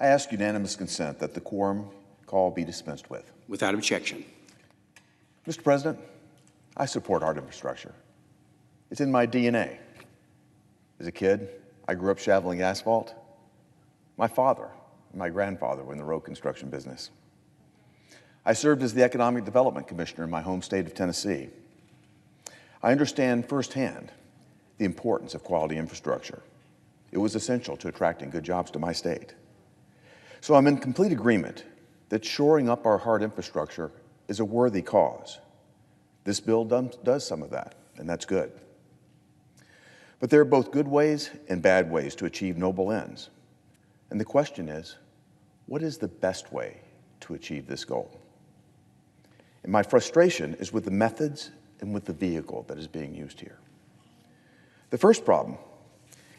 I ask unanimous consent that the quorum call be dispensed with. Without objection. Mr. President, I support hard infrastructure. It's in my DNA. As a kid, I grew up shoveling asphalt. My father and my grandfather were in the road construction business. I served as the Economic Development Commissioner in my home state of Tennessee. I understand firsthand the importance of quality infrastructure. It was essential to attracting good jobs to my state. So I'm in complete agreement that shoring up our hard infrastructure is a worthy cause. This bill does some of that, and that's good. But there are both good ways and bad ways to achieve noble ends. And the question is, what is the best way to achieve this goal? And my frustration is with the methods and with the vehicle that is being used here. The first problem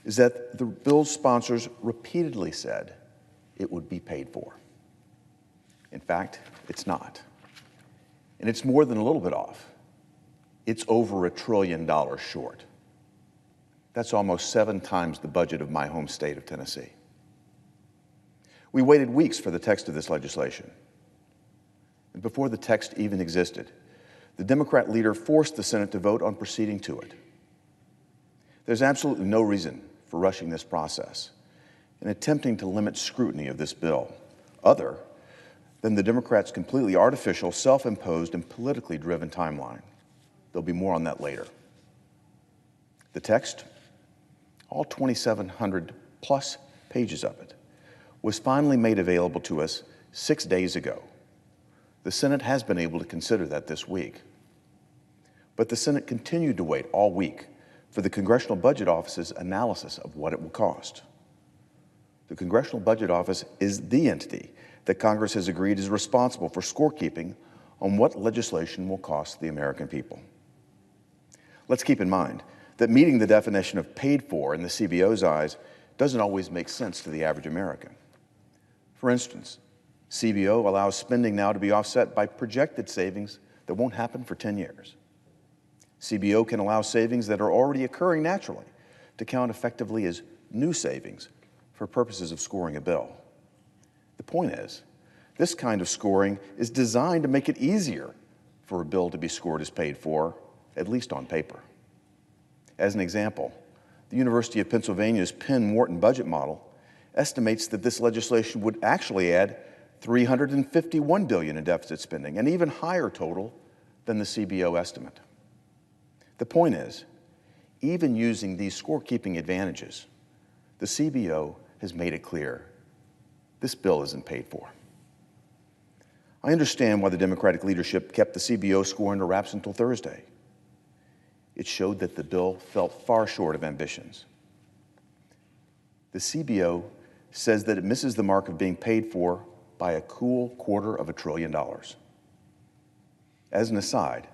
is that the bill's sponsors repeatedly said it would be paid for. In fact, it's not. And it's more than a little bit off. It's over $1 trillion short. That's almost 7 times the budget of my home state of Tennessee. We waited weeks for the text of this legislation. And before the text even existed, the Democrat leader forced the Senate to vote on proceeding to it. There's absolutely no reason for rushing this process and attempting to limit scrutiny of this bill, other than the Democrats' completely artificial, self-imposed, and politically driven timeline. There'll be more on that later. The text, all 2,700 plus pages of it, was finally made available to us 6 days ago. The Senate has been able to consider that this week. But the Senate continued to wait all week for the Congressional Budget Office's analysis of what it will cost. The Congressional Budget Office is the entity that Congress has agreed is responsible for scorekeeping on what legislation will cost the American people. Let's keep in mind that meeting the definition of paid for in the CBO's eyes doesn't always make sense to the average American. For instance, CBO allows spending now to be offset by projected savings that won't happen for 10 years. CBO can allow savings that are already occurring naturally to count effectively as new savings for purposes of scoring a bill. The point is, this kind of scoring is designed to make it easier for a bill to be scored as paid for, at least on paper. As an example, the University of Pennsylvania's Penn-Wharton budget model estimates that this legislation would actually add $351 billion in deficit spending, an even higher total than the CBO estimate. The point is, even using these scorekeeping advantages, the CBO has made it clear this bill isn't paid for. I understand why the Democratic leadership kept the CBO score under wraps until Thursday. It showed that the bill fell far short of ambitions. The CBO says that it misses the mark of being paid for by a cool $250 billion. As an aside,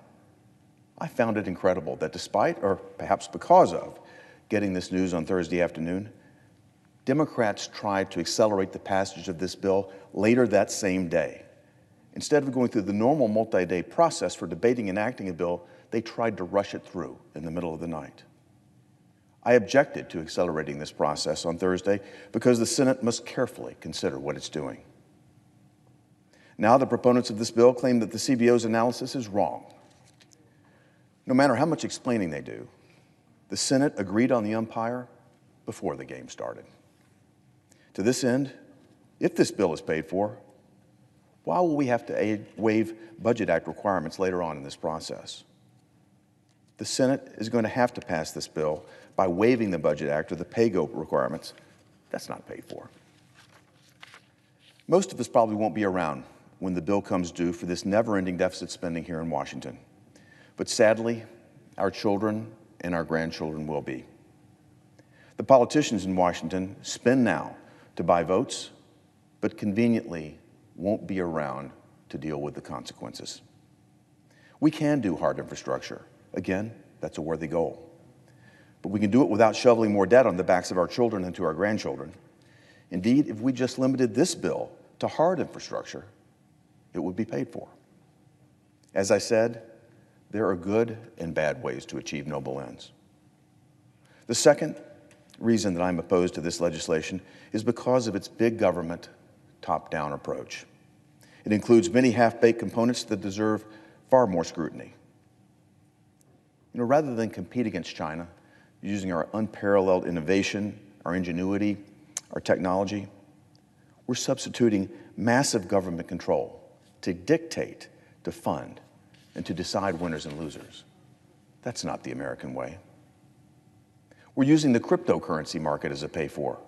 I found it incredible that despite, or perhaps because of, getting this news on Thursday afternoon, Democrats tried to accelerate the passage of this bill later that same day. Instead of going through the normal multi-day process for debating and enacting a bill, they tried to rush it through in the middle of the night. I objected to accelerating this process on Thursday because the Senate must carefully consider what it's doing. Now the proponents of this bill claim that the CBO's analysis is wrong. No matter how much explaining they do, the Senate agreed on the umpire before the game started. To this end, if this bill is paid for, why will we have to waive Budget Act requirements later on in this process? The Senate is going to have to pass this bill by waiving the Budget Act or the pay-go requirements. That's not paid for. Most of us probably won't be around when the bill comes due for this never-ending deficit spending here in Washington. But sadly, our children and our grandchildren will be. The politicians in Washington spend now to buy votes, but conveniently won't be around to deal with the consequences. We can do hard infrastructure. Again, that's a worthy goal. But we can do it without shoveling more debt on the backs of our children and to our grandchildren. Indeed, if we just limited this bill to hard infrastructure, it would be paid for. As I said, there are good and bad ways to achieve noble ends. The second reason that I'm opposed to this legislation is because of its big government, top-down approach. It includes many half-baked components that deserve far more scrutiny. Rather than compete against China using our unparalleled innovation, our ingenuity, our technology, we're substituting massive government control to dictate, to fund, and to decide winners and losers. That's not the American way. We're using the cryptocurrency market as a pay-for.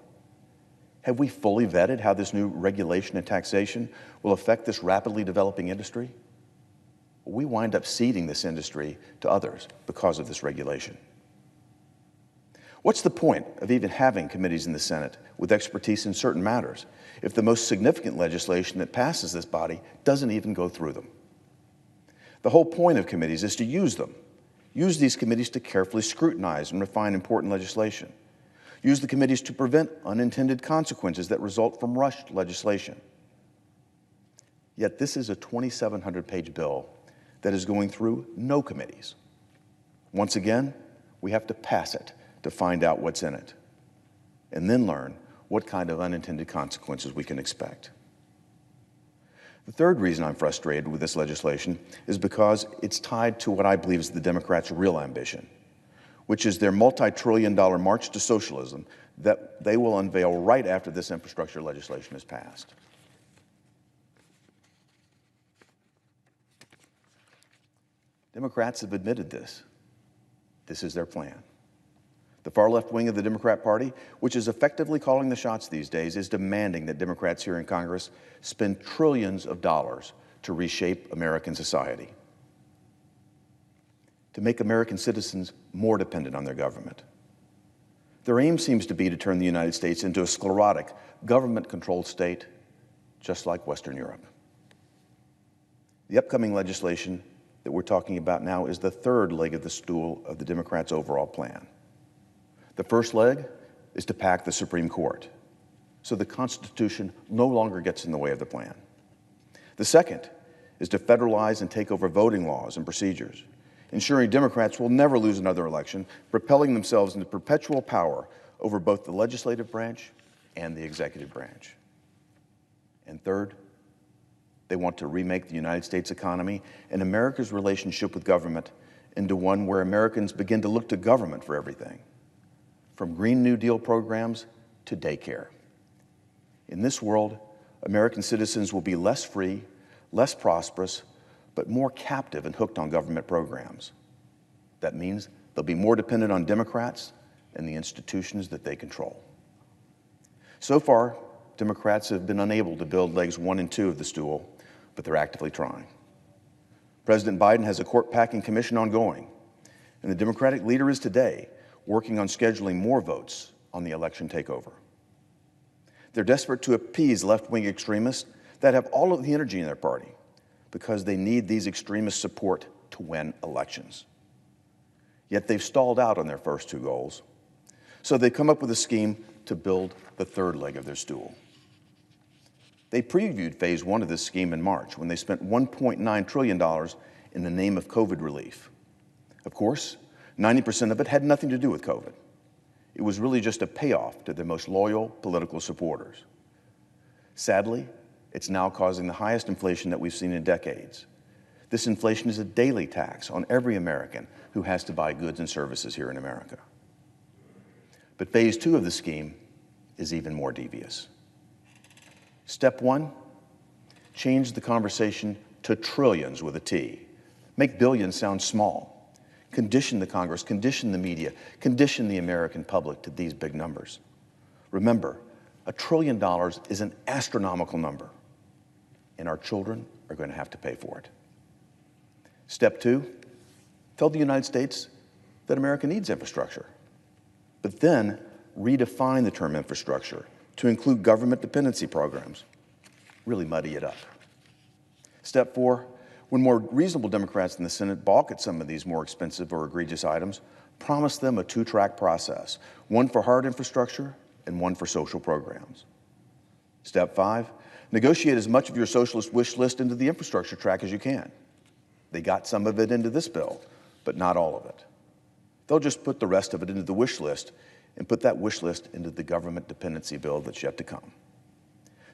Have we fully vetted how this new regulation and taxation will affect this rapidly developing industry? We wind up ceding this industry to others because of this regulation. What's the point of even having committees in the Senate with expertise in certain matters if the most significant legislation that passes this body doesn't even go through them? The whole point of committees is to use them. Use these committees to carefully scrutinize and refine important legislation. Use the committees to prevent unintended consequences that result from rushed legislation. Yet this is a 2,700-page bill that is going through no committees. Once again, we have to pass it to find out what's in it, and then learn what kind of unintended consequences we can expect. The third reason I'm frustrated with this legislation is because it's tied to what I believe is the Democrats' real ambition, which is their multi-trillion-dollar march to socialism that they will unveil right after this infrastructure legislation is passed. Democrats have admitted this. This is their plan. The far left wing of the Democrat Party, which is effectively calling the shots these days, is demanding that Democrats here in Congress spend trillions of dollars to reshape American society, to make American citizens more dependent on their government. Their aim seems to be to turn the United States into a sclerotic, government-controlled state, just like Western Europe. The upcoming legislation that we're talking about now is the third leg of the stool of the Democrats' overall plan. The first leg is to pack the Supreme Court, so the Constitution no longer gets in the way of the plan. The second is to federalize and take over voting laws and procedures, ensuring Democrats will never lose another election, propelling themselves into perpetual power over both the legislative branch and the executive branch. And third, they want to remake the United States economy and America's relationship with government into one where Americans begin to look to government for everything, from Green New Deal programs to daycare. In this world, American citizens will be less free, less prosperous, but more captive and hooked on government programs. That means they'll be more dependent on Democrats and the institutions that they control. So far, Democrats have been unable to build legs 1 and 2 of the stool, but they're actively trying. President Biden has a court-packing commission ongoing, and the Democratic leader is today working on scheduling more votes on the election takeover. They're desperate to appease left-wing extremists that have all of the energy in their party because they need these extremists' support to win elections. Yet they've stalled out on their first 2 goals, so they've come up with a scheme to build the third leg of their stool. They previewed phase 1 of this scheme in March when they spent $1.9 trillion in the name of COVID relief. Of course, 90% of it had nothing to do with COVID. It was really just a payoff to their most loyal political supporters. Sadly, it's now causing the highest inflation that we've seen in decades. This inflation is a daily tax on every American who has to buy goods and services here in America. But phase 2 of the scheme is even more devious. Step 1, change the conversation to trillions with a T. Make billions sound small. Condition the Congress, condition the media, condition the American public to these big numbers. Remember, $1 trillion is an astronomical number, and our children are going to have to pay for it. Step 2, tell the United States that America needs infrastructure, but then redefine the term infrastructure to include government dependency programs. Really muddy it up. Step 4, when more reasonable Democrats in the Senate balk at some of these more expensive or egregious items, promise them a 2-track process, one for hard infrastructure and one for social programs. Step 5, negotiate as much of your socialist wish list into the infrastructure track as you can. They got some of it into this bill, but not all of it. They'll just put the rest of it into the wish list and put that wish list into the government dependency bill that's yet to come.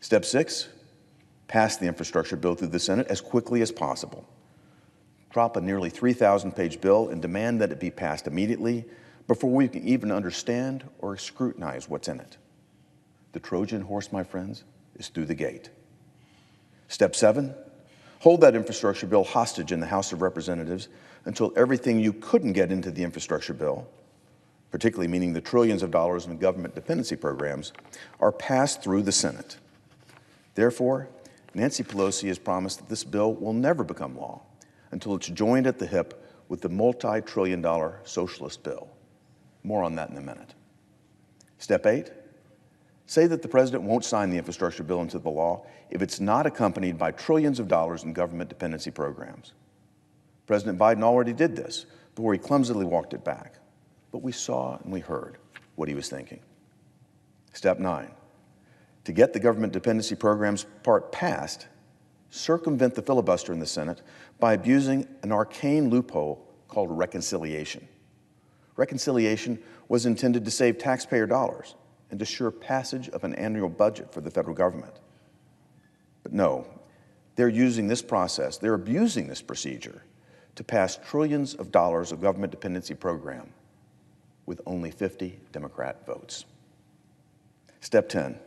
Step 6, pass the infrastructure bill through the Senate as quickly as possible. Drop a nearly 3,000-page bill and demand that it be passed immediately before we can even understand or scrutinize what's in it. The Trojan horse, my friends, is through the gate. Step 7, hold that infrastructure bill hostage in the House of Representatives until everything you couldn't get into the infrastructure bill, particularly meaning the trillions of dollars in government dependency programs, are passed through the Senate. Therefore, Nancy Pelosi has promised that this bill will never become law until it's joined at the hip with the multi-trillion-dollar socialist bill. More on that in a minute. Step 8, say that the president won't sign the infrastructure bill into the law if it's not accompanied by trillions of dollars in government dependency programs. President Biden already did this before he clumsily walked it back. But we saw and we heard what he was thinking. Step 9, to get the government dependency programs part passed, circumvent the filibuster in the Senate by abusing an arcane loophole called reconciliation. Reconciliation was intended to save taxpayer dollars and assure passage of an annual budget for the federal government. But no, they're using this process, they're abusing this procedure to pass trillions of dollars of government dependency program with only 50 Democrat votes. Step 10,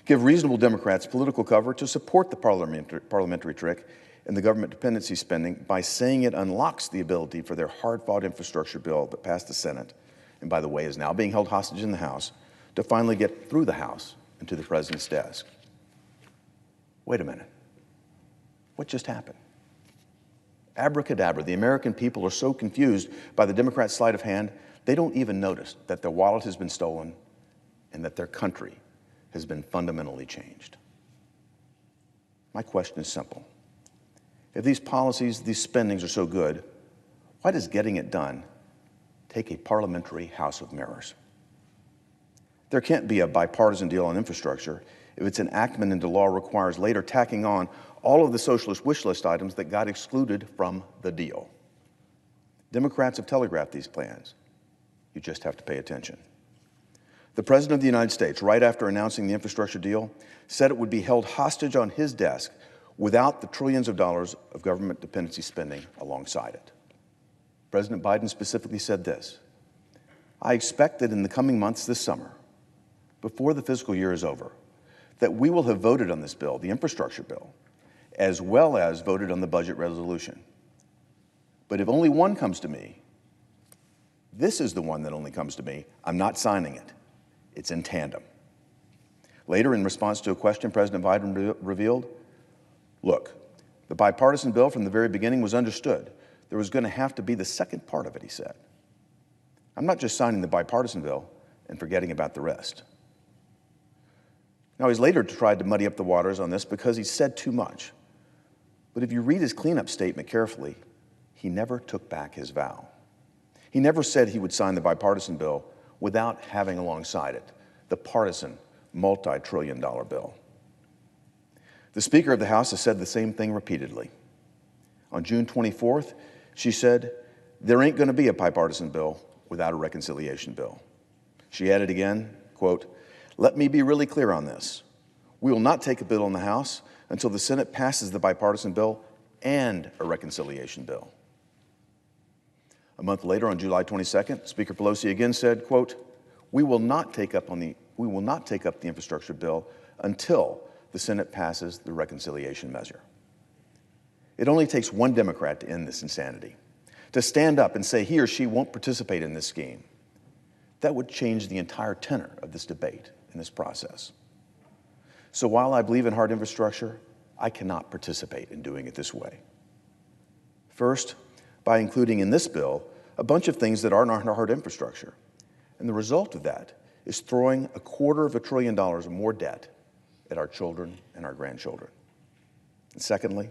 give reasonable Democrats political cover to support the parliamentary trick in the government dependency spending by saying it unlocks the ability for their hard-fought infrastructure bill that passed the Senate, and by the way is now being held hostage in the House, to finally get through the House and to the president's desk. Wait a minute. What just happened? Abracadabra, the American people are so confused by the Democrat sleight of hand, they don't even notice that their wallet has been stolen and that their country has been fundamentally changed. My question is simple. If these policies, these spendings are so good, why does getting it done take a parliamentary house of mirrors? There can't be a bipartisan deal on infrastructure if its enactment into law requires later tacking on all of the socialist wish list items that got excluded from the deal. Democrats have telegraphed these plans. You just have to pay attention. The President of the United States, right after announcing the infrastructure deal, said it would be held hostage on his desk without the trillions of dollars of government dependency spending alongside it. President Biden specifically said this: I expect that in the coming months this summer, before the fiscal year is over, that we will have voted on this bill, the infrastructure bill, as well as voted on the budget resolution. But if only one comes to me, this is the one that only comes to me, I'm not signing it. It's in tandem. Later, in response to a question, President Biden revealed, look, the bipartisan bill from the very beginning was understood. There was going to have to be the second part of it, he said. I'm not just signing the bipartisan bill and forgetting about the rest. Now, he's later tried to muddy up the waters on this because he said too much. But if you read his cleanup statement carefully, he never took back his vow. He never said he would sign the bipartisan bill without having alongside it the partisan multi-trillion-dollar bill. The Speaker of the House has said the same thing repeatedly. On June 24th, she said, there ain't going to be a bipartisan bill without a reconciliation bill. She added again, quote, let me be really clear on this. We will not take a bill in the House until the Senate passes the bipartisan bill and a reconciliation bill. A month later, on July 22nd, Speaker Pelosi again said, quote, we will not take up the infrastructure bill until the Senate passes the reconciliation measure. It only takes one Democrat to end this insanity, to stand up and say he or she won't participate in this scheme. That would change the entire tenor of this debate and this process. So while I believe in hard infrastructure, I cannot participate in doing it this way. First, by including in this bill a bunch of things that aren't hard infrastructure. And the result of that is throwing $250 billion more debt at our children and our grandchildren. And secondly,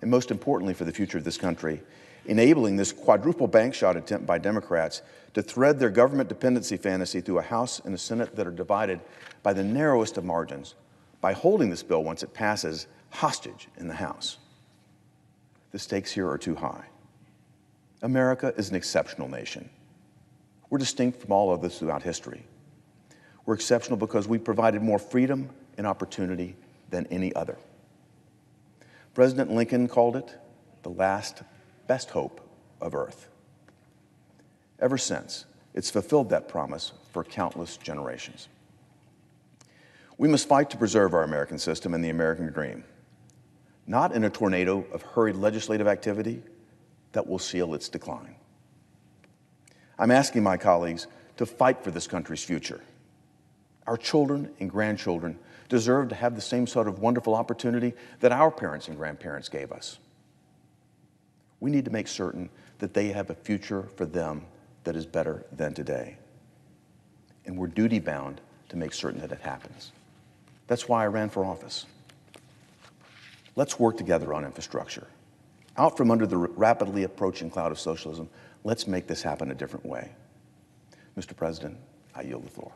and most importantly for the future of this country, enabling this quadruple bank shot attempt by Democrats to thread their government dependency fantasy through a House and a Senate that are divided by the narrowest of margins by holding this bill once it passes hostage in the House. The stakes here are too high. America is an exceptional nation. We're distinct from all others throughout history. We're exceptional because we provided more freedom and opportunity than any other. President Lincoln called it the last best hope of Earth. Ever since, it's fulfilled that promise for countless generations. We must fight to preserve our American system and the American dream, not in a tornado of hurried legislative activity that will seal its decline. I'm asking my colleagues to fight for this country's future. Our children and grandchildren deserve to have the same sort of wonderful opportunity that our parents and grandparents gave us. We need to make certain that they have a future for them that is better than today. And we're duty-bound to make certain that it happens. That's why I ran for office. Let's work together on infrastructure. Out from under the rapidly approaching cloud of socialism, let's make this happen a different way. Mr. President, I yield the floor.